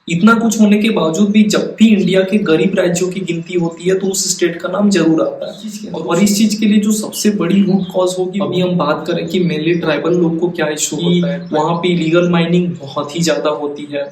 इतना कुछ होने के बावजूद भी जब भी इंडिया के गरीब राज्यों की गिनती होती है तो उस स्टेट का नाम जरूर आता है। और इस चीज के लिए जो सबसे बड़ी रूट कॉज होगी, अभी हम बात करें कि मेनली ट्राइबल लोग को क्या इशू होता है, वहां पे इलीगल माइनिंग बहुत ही ज्यादा होती है।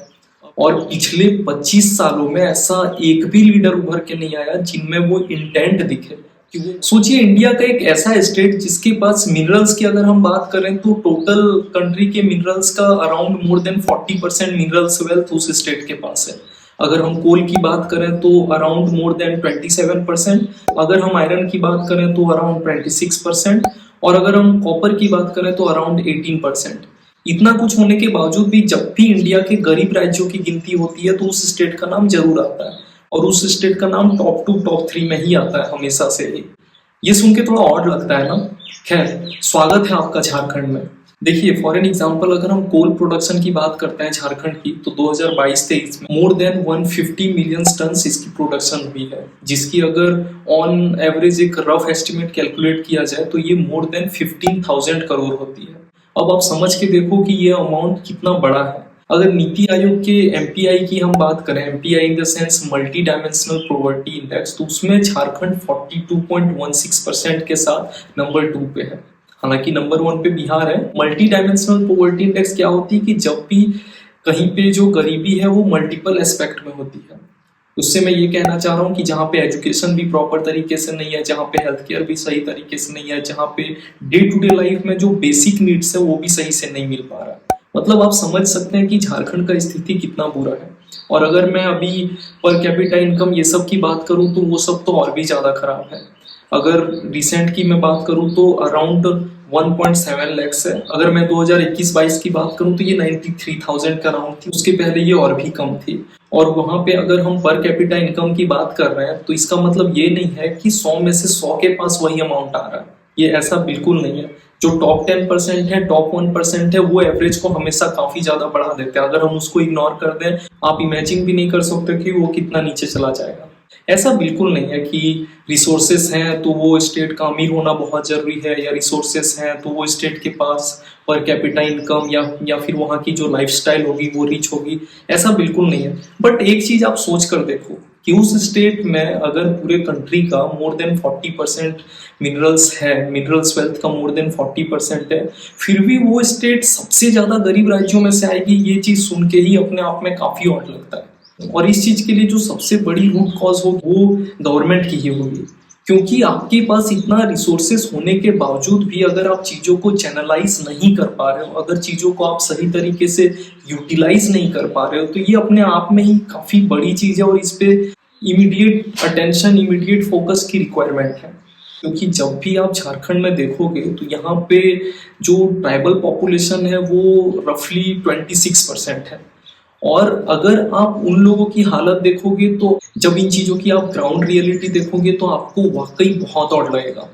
और पिछले 25 सालों में ऐसा एक भी लीडर उभर के नहीं आया जिनमें वो इंटेंट दिखे। सोचिए, इंडिया का एक ऐसा स्टेट जिसके पास मिनरल्स की अगर हम बात करें तो टोटल कंट्री के मिनरल्स का around more than 40% minerals wealth उस स्टेट के पास है। अगर हम कोल की बात करें तो अराउंड मोर देन 27%, अगर हम आयरन की बात करें तो अराउंड 26%, और अगर हम कॉपर की बात करें तो अराउंड 18%। इतना कुछ होने के बावजूद भी जब भी इंडिया के गरीब राज्यों की गिनती होती है तो उस स्टेट का नाम जरूर आता है, और उस स्टेट का नाम टॉप 2 टॉप 3 में ही आता है हमेशा से ही। ये सुन के थोड़ा ऑड लगता है ना। खैर, स्वागत है आपका झारखंड में। देखिए, फॉर एन एग्जांपल अगर हम कोल प्रोडक्शन की बात करते हैं झारखंड की, तो 2022-23 में मोर देन 150 मिलियन टन इसकी प्रोडक्शन हुई है, जिसकी अगर ऑन एवरेज एक रफ एस्टिमेट कैलकुलेट किया जाए तो ये मोर देन 15,000 करोड़ होती है। अब आप समझ के देखो कि ये अमाउंट कितना बड़ा है। अगर नीति आयोग के एमपीआई की हम बात करें, MPI in the sense multi dimensional poverty index, तो उसमें झारखंड 42.16% के साथ नंबर 2 पे है। हालांकि नंबर 1 पे बिहार है। मल्टी डायमेंशनल पॉवर्टी इंडेक्स क्या होती है कि जब भी कहीं पे जो गरीबी है वो मल्टीपल एस्पेक्ट में होती है। उससे मैं ये कहना चाह रहा हूँ कि जहाँ पे एजुकेशन भी प्रॉपर तरीके से नहीं है, जहाँ पे हेल्थ केयर भी सही तरीके से नहीं है, जहाँ पे डे टू डे लाइफ में जो बेसिक नीड्स है वो भी सही से नहीं मिल पा रहा है। मतलब आप समझ सकते हैं कि झारखंड का स्थिति कितना बुरा है। और अगर मैं अभी पर कैपिटा इनकम ये सब की बात करूँ तो वो सब तो और भी ज्यादा खराब है। अगर रिसेंट की मैं बात करूँ तो अराउंड 1.7 लैक्स है। अगर मैं 2021-22 की बात करूँ तो ये 93,000 का अराउंड थी। उसके पहले ये और भी कम थी। और वहां पे अगर हम पर कैपिटा इनकम की बात कर रहे हैं तो इसका मतलब ये नहीं है कि 100 में से 100 के पास वही अमाउंट आ रहा है। ये ऐसा बिल्कुल नहीं है। जो टॉप 10% है, टॉप 1% है, वो एवरेज को हमेशा काफी ज्यादा बढ़ा देते हैं। अगर हम उसको इग्नोर कर दें, आप इमेजिन भी नहीं कर सकते कि वो कितना नीचे चला जाएगा। ऐसा बिल्कुल नहीं है कि रिसोर्सेस हैं तो वो स्टेट का अमीर होना बहुत जरूरी है, या रिसोर्सेस हैं तो वो स्टेट के पास पर कैपिटा इनकम या फिर वहाँ की जो लाइफस्टाइल होगी वो रिच होगी। ऐसा बिल्कुल नहीं है। बट एक चीज आप सोच कर देखो कि उस स्टेट में अगर पूरे कंट्री का मोर देन 40% मिनरल्स है, मिनरल्स वेल्थ का मोर देन 40% है, फिर भी वो स्टेट सबसे ज्यादा गरीब राज्यों में से आएगी, ये चीज सुन के ही अपने आप में काफी ऑड लगता है। और इस चीज के लिए जो सबसे बड़ी रूट कॉज होगी वो गवर्नमेंट की ही होगी। क्योंकि आपके पास इतना रिसोर्सेस होने के बावजूद भी अगर आप चीजों को चैनलाइज नहीं कर पा रहे हो, अगर चीजों को आप सही तरीके से यूटिलाइज नहीं कर पा रहे हो, तो ये अपने आप में ही काफी बड़ी चीज है और इस पे इमीडिएट अटेंशन, इमीडिएट फोकस की रिक्वायरमेंट है। क्योंकि जब भी आप झारखंड में देखोगे तो यहाँ पे जो ट्राइबल पॉपुलेशन है वो रफली 26% है। और अगर आप उन लोगों की हालत देखोगे तो जब इन चीजों की आप ग्राउंड रियलिटी देखोगे तो आपको वाकई बहुत ऑड लगेगा।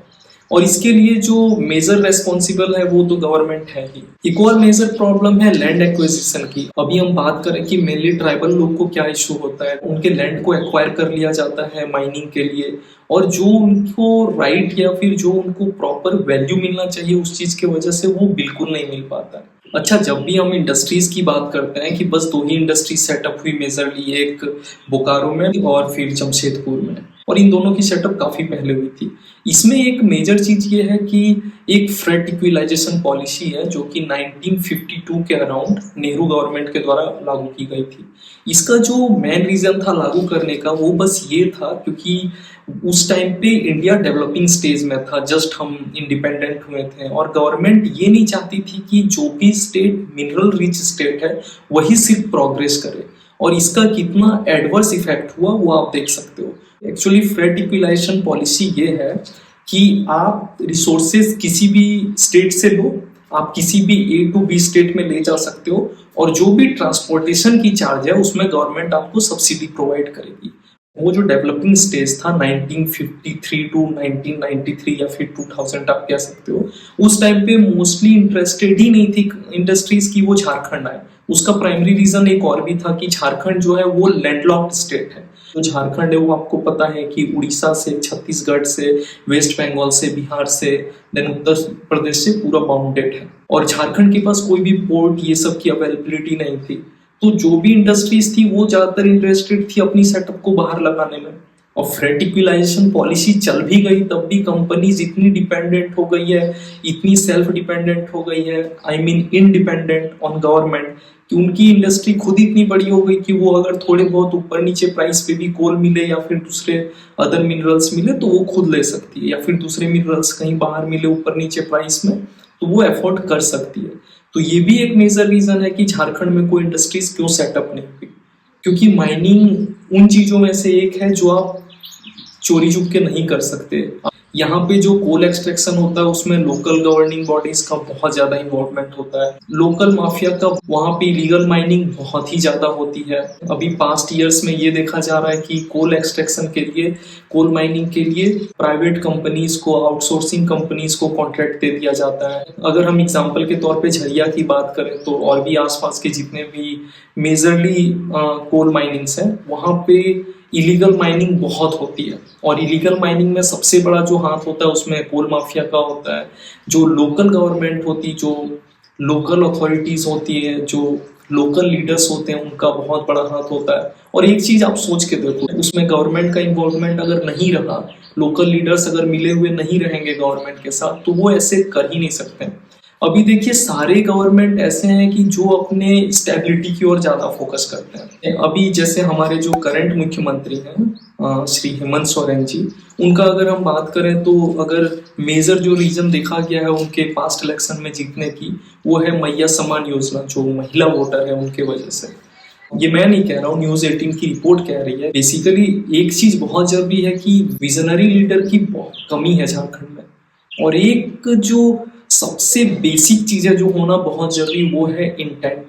और इसके लिए जो मेजर रेस्पॉन्सिबल है वो तो गवर्नमेंट है ही। एक और मेजर प्रॉब्लम है लैंड एक्विजिशन की। अभी हम बात करें कि मेनली ट्राइबल लोग को क्या इशू होता है, उनके लैंड को एक्वायर कर लिया जाता है माइनिंग के लिए, और जो उनको राइट या फिर जो उनको प्रॉपर वैल्यू मिलना चाहिए उस चीज की वजह से वो बिल्कुल नहीं मिल पाता है। अच्छा, जब भी हम इंडस्ट्रीज की बात करते हैं कि बस 2 ही इंडस्ट्री सेटअप हुई मेजरली, एक बोकारो में और फिर जमशेदपुर में, और इन दोनों की सेटअप काफी पहले हुई थी। इसमें एक मेजर चीज ये है कि एक फ्रेट इक्विलाइजेशन पॉलिसी है जो कि 1952 के अराउंड नेहरू गवर्नमेंट के द्वारा लागू की गई थी। इसका जो मेन रीजन था लागू करने का वो बस ये था क्योंकि उस टाइम पे इंडिया डेवलपिंग स्टेज में था, जस्ट हम इंडिपेंडेंट हुए थे, और गवर्नमेंट ये नहीं चाहती थी कि जो भी स्टेट मिनरल रिच स्टेट है वही सिर्फ प्रोग्रेस करे। और इसका कितना एडवर्स इफेक्ट हुआ वो आप देख सकते हो। एक्चुअली फ्रेट इक्विलाइजेशन पॉलिसी ये है कि आप रिसोर्सेज किसी भी स्टेट से लो, आप किसी भी ए टू बी स्टेट में ले जा सकते हो, और जो भी ट्रांसपोर्टेशन की चार्ज है उसमें गवर्नमेंट आपको सब्सिडी प्रोवाइड करेगी। वो जो डेवलपिंग स्टेज था 1953 टू 1993 या फिर 2000 आप कह सकते हो, उस टाइम पे मोस्टली इंटरेस्टेड ही नहीं थी इंडस्ट्रीज की वो झारखंड आए। उसका प्राइमरी रीजन एक और भी था कि झारखंड जो है वो लैंडलॉक्ड स्टेट है। जो झारखंड है वो आपको पता है कि उड़ीसा से, छत्तीसगढ़ से, वेस्ट बंगाल से, बिहार से, देन उत्तर प्रदेश से पूरा बाउंडेड है, और झारखंड के पास कोई भी पोर्ट ये सब की अवेलेबिलिटी नहीं थी। तो जो भी इंडस्ट्रीज थी वो ज्यादातर इंटरेस्टेड थी अपनी सेटअप को बाहर लगाने में। और फ्रेटिकुलाइजेशन पॉलिसी चल भी गई तब भी कंपनीज इतनी डिपेंडेंट हो गई है, इतनी सेल्फ डिपेंडेंट हो गई है, I mean independent on government, कि उनकी इंडस्ट्री खुद इतनी बड़ी हो गई कि वो अगर थोड़े बहुत ऊपर नीचे प्राइस पे भी कोल मिले या फिर दूसरे अदर मिनरल्स मिले तो वो खुद ले सकती है, या फिर दूसरे मिनरल्स कहीं बाहर मिले ऊपर नीचे प्राइस में तो वो एफोर्ड कर सकती है। तो ये भी एक मेजर रीजन है कि झारखंड में कोई इंडस्ट्रीज क्यों सेटअप नहीं हुई, क्योंकि माइनिंग उन चीजों में से एक है जो आप चोरी छुप के नहीं कर सकते। यहाँ पे जो कोल एक्सट्रैक्शन होता है उसमें लोकल गवर्निंग बॉडीज का बहुत ज्यादा इन्वॉल्वमेंट होता है, लोकल माफिया का वहाँ पे इलीगल माइनिंग बहुत ही ज्यादा होती है। अभी पास्ट ईयर्स में ये देखा जा रहा है कि कोल एक्सट्रैक्शन के लिए, कोल माइनिंग के लिए प्राइवेट कंपनीज को, आउटसोर्सिंग कंपनीज को कॉन्ट्रैक्ट दे दिया जाता है। अगर हम एग्जाम्पल के तौर पे झरिया की बात करें तो और भी आसपास के जितने भी मेजरली कोल माइनिंग्स हैं वहाँ पे इलीगल माइनिंग बहुत होती है, और इलीगल माइनिंग में सबसे बड़ा जो हाथ होता है उसमें कोल माफिया का होता है। जो लोकल गवर्नमेंट होती, जो लोकल अथॉरिटीज होती है, जो लोकल लीडर्स होते हैं उनका बहुत बड़ा हाथ होता है। और एक चीज आप सोच के देखो, उसमें गवर्नमेंट का इन्वॉल्वमेंट अगर नहीं रहा, लोकल लीडर्स अगर मिले हुए नहीं रहेंगे गवर्नमेंट के साथ तो वो ऐसे कर ही नहीं सकते। अभी देखिए सारे गवर्नमेंट ऐसे हैं कि जो अपने स्टेबिलिटी की ओर ज्यादा फोकस करते हैं। अभी जैसे हमारे जो करंट मुख्यमंत्री हैं श्री हेमंत सोरेन जी, उनका अगर हम बात करें तो अगर मेजर जो रीजन देखा गया है उनके पास्ट इलेक्शन में जीतने की, वो है मैया समान योजना, जो महिला वोटर है उनके वजह से। ये मैं नहीं कह रहा हूँ, न्यूज 18 की रिपोर्ट कह रही है। बेसिकली एक चीज बहुत जरूरी है कि विजनरी लीडर की बहुत कमी है झारखंड में, और एक जो सबसे बेसिक चीज है जो होना बहुत जरूरी वो है इंटेंट।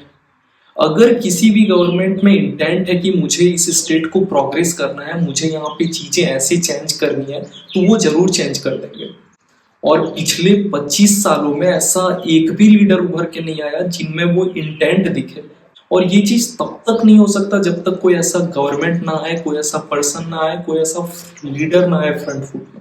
अगर किसी भी गवर्नमेंट में इंटेंट है कि मुझे इस स्टेट को प्रोग्रेस करना है, मुझे यहाँ पे चीजें ऐसे चेंज करनी है, तो वो जरूर चेंज कर देंगे। और पिछले 25 सालों में ऐसा एक भी लीडर उभर के नहीं आया जिनमें वो इंटेंट दिखे। और ये चीज तब तक नहीं हो सकता जब तक कोई ऐसा गवर्नमेंट ना आए, कोई ऐसा पर्सन ना आए, कोई ऐसा लीडर ना आए फ्रंट फुट।